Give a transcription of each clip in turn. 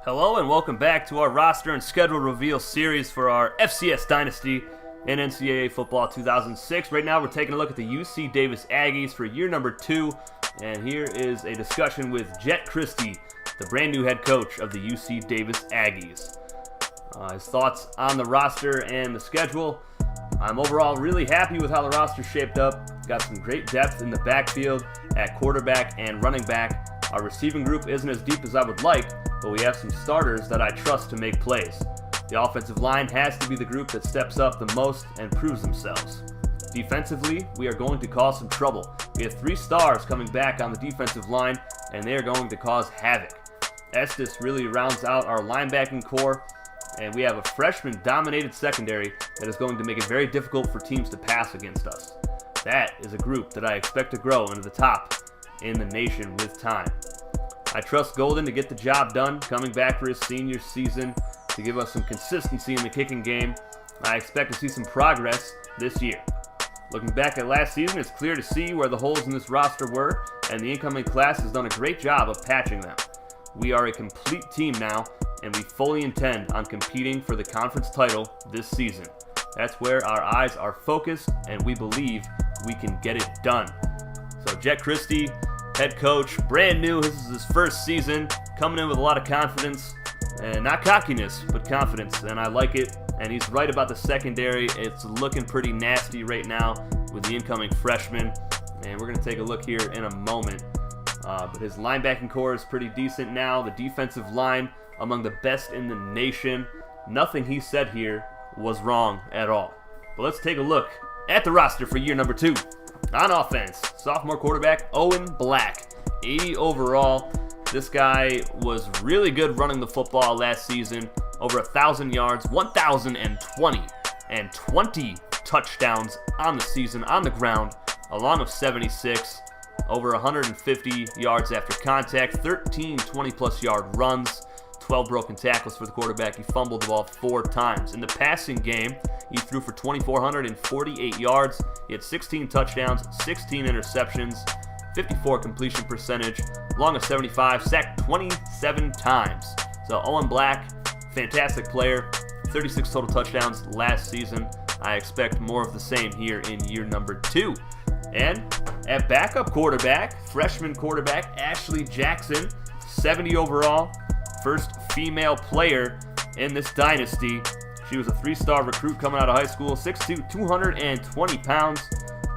Hello and welcome back to our roster and schedule reveal series for our FCS Dynasty in NCAA Football 2006. Right now we're taking a look at the UC Davis Aggies for year number 2, and here is a discussion with Jet Christie, the brand new head coach of the UC Davis Aggies. His thoughts on the roster and the schedule. I'm overall really happy with how the roster's shaped up. Got some great depth in the backfield at quarterback and running back. Our receiving group isn't as deep as I would like, but we have some starters that I trust to make plays. The offensive line has to be the group that steps up the most and proves themselves. Defensively, we are going to cause some trouble. We have 3 stars coming back on the defensive line, and they are going to cause havoc. Estes really rounds out our linebacking core, and we have a freshman-dominated secondary that is going to make it very difficult for teams to pass against us. That is a group that I expect to grow into the top in the nation with time. I trust Golden to get the job done, coming back for his senior season to give us some consistency in the kicking game. I expect to see some progress this year. Looking back at last season, it's clear to see where the holes in this roster were, and the incoming class has done a great job of patching them. We are a complete team now, and we fully intend on competing for the conference title this season. That's where our eyes are focused, and we believe we can get it done. So Jet Christie, head coach, brand new. This is his first season, coming in with a lot of confidence, and not cockiness, but confidence, and I like it. And he's right about the secondary. It's looking pretty nasty right now with the incoming freshman, and we're going to take a look here in a moment. But his linebacking core is pretty decent now. The defensive line, among the best in the nation. Nothing he said here was wrong at all. But let's take a look at the roster for year number 2. On offense, sophomore quarterback Owen Black, 80 overall. This guy was really good running the football last season. Over 1,000 yards, 1,020, and 20 touchdowns on the season on the ground, along with 76. Over 150 yards after contact, 13 20-plus yard runs, 12 broken tackles for the quarterback. He fumbled the ball 4 times. In the passing game, he threw for 2,448 yards. He had 16 touchdowns, 16 interceptions, 54 completion percentage, long of 75, sacked 27 times. So Owen Black, fantastic player, 36 total touchdowns last season. I expect more of the same here in year number 2. And at backup quarterback, freshman quarterback Ashley Jackson, 70 overall, first female player in this dynasty. She was a 3-star recruit coming out of high school, 6'2", 220 pounds,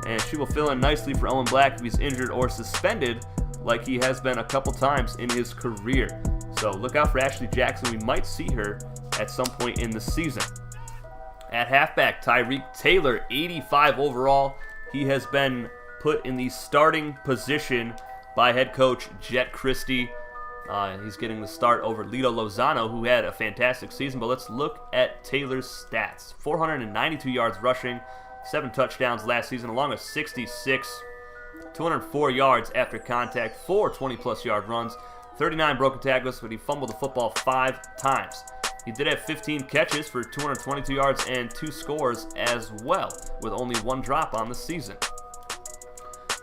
and she will fill in nicely for Owen Black if he's injured or suspended like he has been a couple times in his career. So look out for Ashley Jackson. We might see her at some point in the season. At halfback, Tyreek Taylor, 85 overall. He has been put in the starting position by head coach Jet Christie. He's getting the start over Lito Lozano, who had a fantastic season. But let's look at Taylor's stats. 492 yards rushing, 7 touchdowns last season, along with 66, 204 yards after contact, 4 20-plus yard runs, 39 broken tackles, but he fumbled the football 5 times. He did have 15 catches for 222 yards and 2 scores as well, with only 1 drop on the season.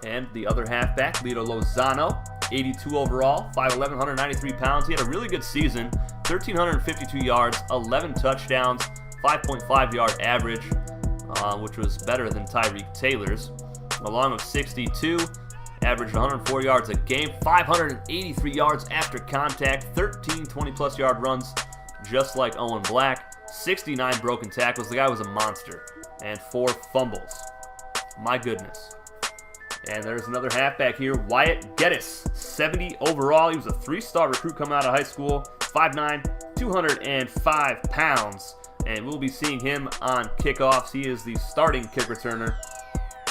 And the other halfback, Lito Lozano, 82 overall, 5'11", 193 pounds. He had a really good season, 1,352 yards, 11 touchdowns, 5.5 yard average, which was better than Tyreek Taylor's. Along with 62, averaged 104 yards a game, 583 yards after contact, 13 20-plus yard runs, just like Owen Black, 69 broken tackles. The guy was a monster, and 4 fumbles. My goodness. And there's another halfback here, Wyatt Geddes, 70 overall. He was a 3-star recruit coming out of high school, 5'9", 205 pounds. And we'll be seeing him on kickoffs. He is the starting kick returner.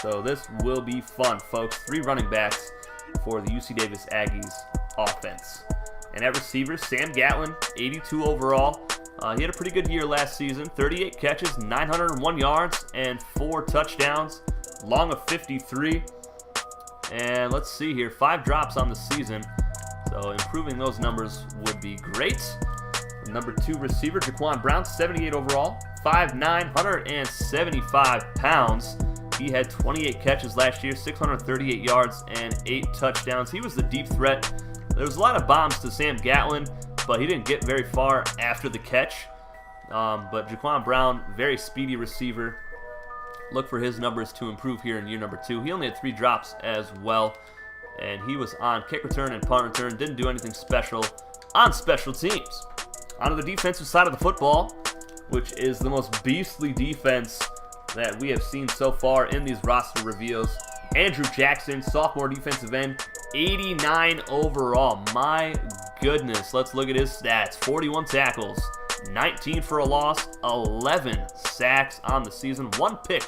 So this will be fun, folks. 3 running backs for the UC Davis Aggies offense. And at receiver, Sam Gatlin, 82 overall. He had a pretty good year last season. 38 catches, 901 yards, and 4 touchdowns. Long of 53. And let's see here, 5 drops on the season. So improving those numbers would be great. Number 2 receiver, Jaquan Brown, 78 overall. 5'9", 175 pounds. He had 28 catches last year, 638 yards, and 8 touchdowns. He was the deep threat. There was a lot of bombs to Sam Gatlin, but he didn't get very far after the catch. But Jaquan Brown, very speedy receiver. Look for his numbers to improve here in year number 2. He only had 3 drops as well, and he was on kick return and punt return. Didn't do anything special on special teams. On to the defensive side of the football, which is the most beastly defense that we have seen so far in these roster reveals. Andrew Jackson, sophomore defensive end, 89 overall. My goodness, let's look at his stats. 41 tackles, 19 for a loss, 11 sacks on the season, 1 pick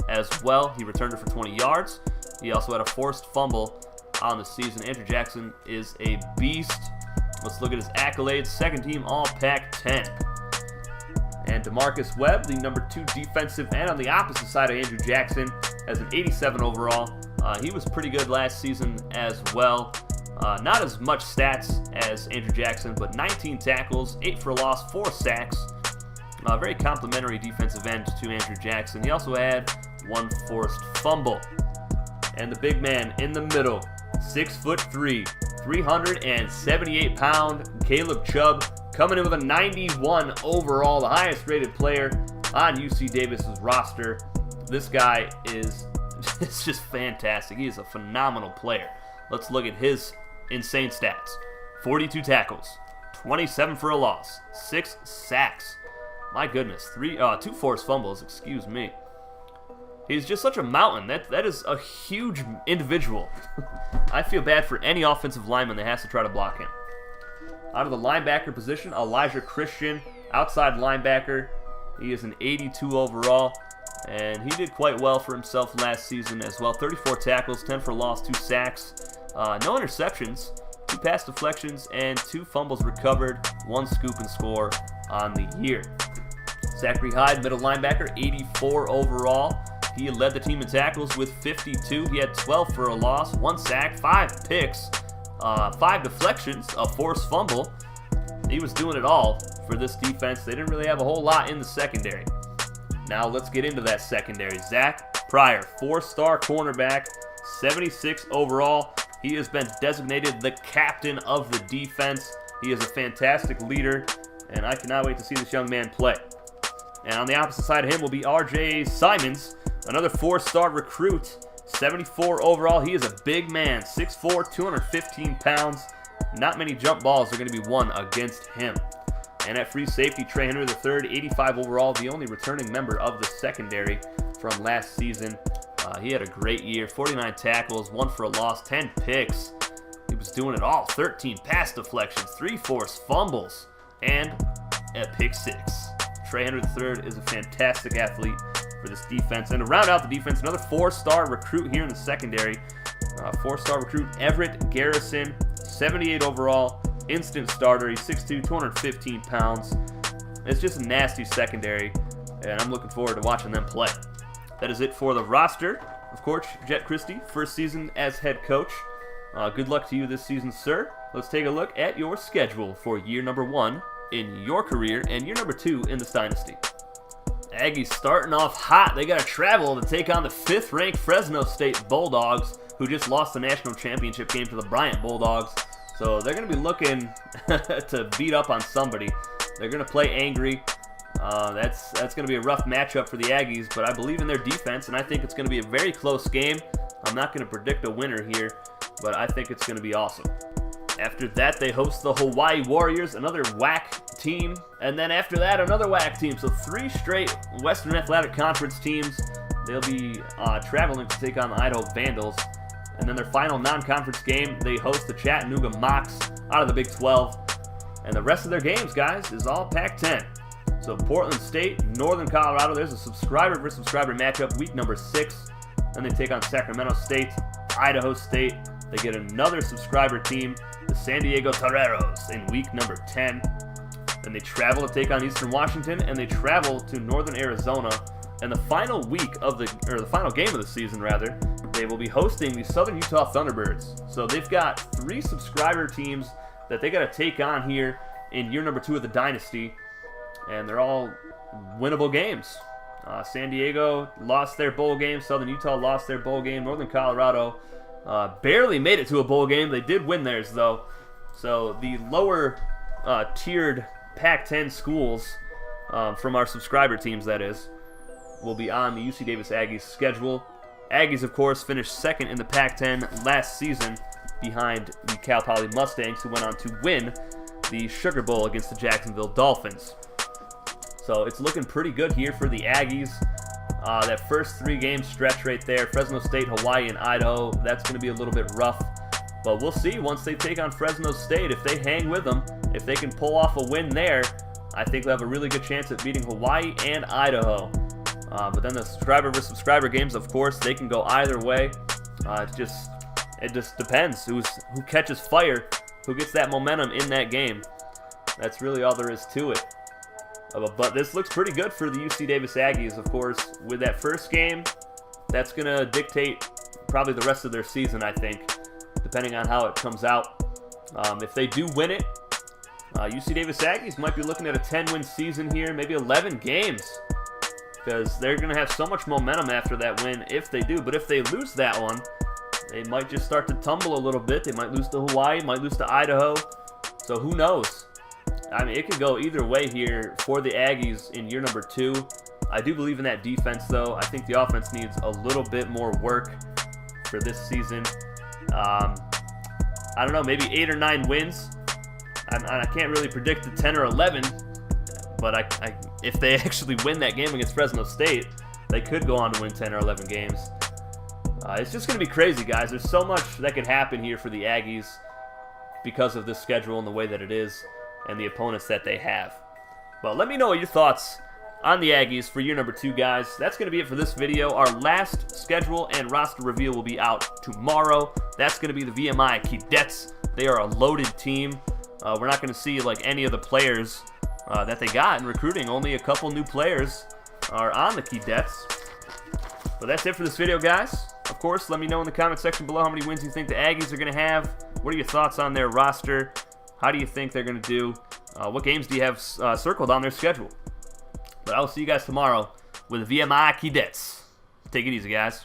as well. He returned it for 20 yards. He also had a forced fumble on the season. Andrew Jackson is a beast. Let's look at his accolades. Second team All-Pac-10. And DeMarcus Webb, the number 2 defensive end on the opposite side of Andrew Jackson, has an 87 overall. He was pretty good last season as well. Not as much stats as Andrew Jackson, but 19 tackles, 8 for a loss, 4 sacks. Very complimentary defensive end to Andrew Jackson. He also had 1 forced fumble. And the big man in the middle, 6'3", 378-pound Caleb Chubb, coming in with a 91 overall, the highest rated player on UC Davis's roster. This guy is it's just fantastic. He is a phenomenal player. Let's look at his insane stats. 42 tackles, 27 for a loss, 6 sacks. My goodness, 2 forced fumbles, excuse me. He's just such a mountain. That is a huge individual. I feel bad for any offensive lineman that has to try to block him. Out of the linebacker position, Elijah Christian, outside linebacker. He is an 82 overall, and he did quite well for himself last season as well. 34 tackles, 10 for loss, 2 sacks, no interceptions, 2 pass deflections, and 2 fumbles recovered, 1 scoop and score on the year. Zachary Hyde, middle linebacker, 84 overall. He led the team in tackles with 52. He had 12 for a loss, 1 sack, 5 picks, 5 deflections, a forced fumble. He was doing it all for this defense. They didn't really have a whole lot in the secondary. Now let's get into that secondary. Zach Pryor, 4-star cornerback, 76 overall. He has been designated the captain of the defense. He is a fantastic leader, and I cannot wait to see this young man play. And on the opposite side of him will be R.J. Simons, another 4-star recruit, 74 overall. He is a big man, 6'4", 215 pounds. Not many jump balls are going to be won against him. And at free safety, Trey Henry III, 85 overall, the only returning member of the secondary from last season. He had a great year, 49 tackles, 1 for a loss, 10 picks. He was doing it all, 13 pass deflections, 3 forced fumbles, and a pick 6. Trey Henry III is a fantastic athlete for this defense. And to round out the defense, another 4-star recruit here in the secondary. 4-star recruit Everett Garrison, 78 overall, instant starter. He's 6'2", 215 pounds. It's just a nasty secondary, and I'm looking forward to watching them play. That is it for the roster. Of course, Jet Christie, first season as head coach. Good luck to you this season, sir. Let's take a look at your schedule for year number 1 in your career and year number 2 in this dynasty. Aggies starting off hot. They got to travel to take on the 5th-ranked Fresno State Bulldogs, who just lost the national championship game to the Bryant Bulldogs. So they're going to be looking to beat up on somebody. They're going to play angry. That's going to be a rough matchup for the Aggies, but I believe in their defense, and I think it's going to be a very close game. I'm not going to predict a winner here, but I think it's going to be awesome. After that, they host the Hawaii Warriors, another WAC team, and then after that, another WAC team. So 3 straight Western Athletic Conference teams. They'll be traveling to take on the Idaho Vandals. And then their final non-conference game, they host the Chattanooga Mocs out of the Big 12. And the rest of their games, guys, is all Pac-10. So Portland State, Northern Colorado, there's a subscriber versus subscriber matchup, week number 6. Then they take on Sacramento State, Idaho State. They get another subscriber team, the San Diego Toreros, in week number 10. Then they travel to take on Eastern Washington, and they travel to Northern Arizona. And the final week of the final game of the season, rather, they will be hosting the Southern Utah Thunderbirds. So they've got 3 subscriber teams that they got to take on here in year number 2 of the dynasty, and they're all winnable games. San Diego lost their bowl game. Southern Utah lost their bowl game. Northern Colorado barely made it to a bowl game. They did win theirs, though. So the lower tiered Pac-10 schools from our subscriber teams, that is, will be on the UC Davis Aggies schedule. Aggies, of course, finished second in the Pac-10 last season behind the Cal Poly Mustangs, who went on to win the Sugar Bowl against the Jacksonville Dolphins. So it's looking pretty good here for the Aggies. That first 3-game stretch right there, Fresno State, Hawaii, and Idaho, that's going to be a little bit rough. But we'll see once they take on Fresno State. If they hang with them, if they can pull off a win there, I think they'll have a really good chance at beating Hawaii and Idaho. But then the subscriber versus subscriber games, of course, they can go either way. It just depends who catches fire, who gets that momentum in that game. That's really all there is to it. But this looks pretty good for the UC Davis Aggies, of course. With that first game, that's going to dictate probably the rest of their season, I think, depending on how it comes out. If they do win it, UC Davis Aggies might be looking at a 10-win season here, maybe 11 games, because they're going to have so much momentum after that win if they do. But if they lose that one, they might just start to tumble a little bit. They might lose to Hawaii, might lose to Idaho. So who knows? I mean, it could go either way here for the Aggies in year number 2. I do believe in that defense, though. I think the offense needs a little bit more work for this season. I don't know, maybe 8 or 9 wins. I can't really predict the 10 or 11, but if they actually win that game against Fresno State, they could go on to win 10 or 11 games. It's just going to be crazy, guys. There's so much that could happen here for the Aggies because of this schedule and the way that it is and the opponents that they have. But let me know your thoughts on the Aggies for year number 2, guys. That's going to be it for this video. Our last schedule and roster reveal will be out tomorrow. That's going to be the VMI Cadets. They are a loaded team. We're not going to see like any of the players that they got in recruiting. Only a couple new players are on the Cadets. But that's it for this video, guys. Of course, let me know in the comment section below how many wins you think the Aggies are going to have. What are your thoughts on their roster? How do you think they're going to do? What games do you have circled on their schedule? But I will see you guys tomorrow with VMI Cadets. Take it easy, guys.